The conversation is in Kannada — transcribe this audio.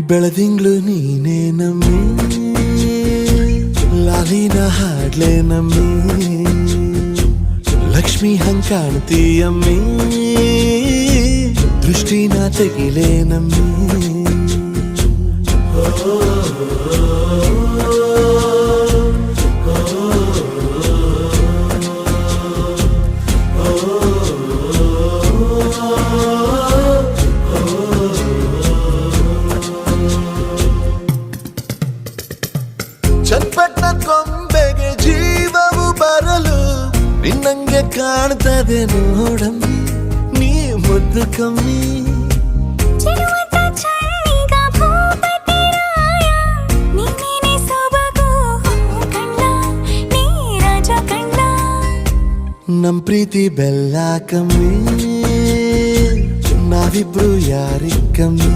ಬೆಳದಿಂಗ್ಳು ನೀನೇ ನಮ್ಮಿ ಲಾಲಿನ ಹಾಡ್ಲೆ ನಮ್ಮಿ ಲಕ್ಷ್ಮಿ ಹಂಗ್ ಕಾಣ್ತೀಯಮ್ಮಿ ದೃಷ್ಟಿನ ತೆಗಿಲೆ ನಮ್ಮಿ ಚಟ್ಪಟ್ನ ಕೊಂಬೆಗೆ ಜೀವವು ಬರಲು ನಿನ್ನಂಗೆ ಕಾಣ್ತದೆ ನೋಡಮ್ಮಿ ನೀ ಮುದ್ದು ಕಮ್ಮಿ ನಮ್ ಪ್ರೀತಿ ಬೆಲ್ಲ ಕಮ್ಮಿ ನಾವಿಬ್ರು ಯಾರಿಗ್ ಕಮ್ಮಿ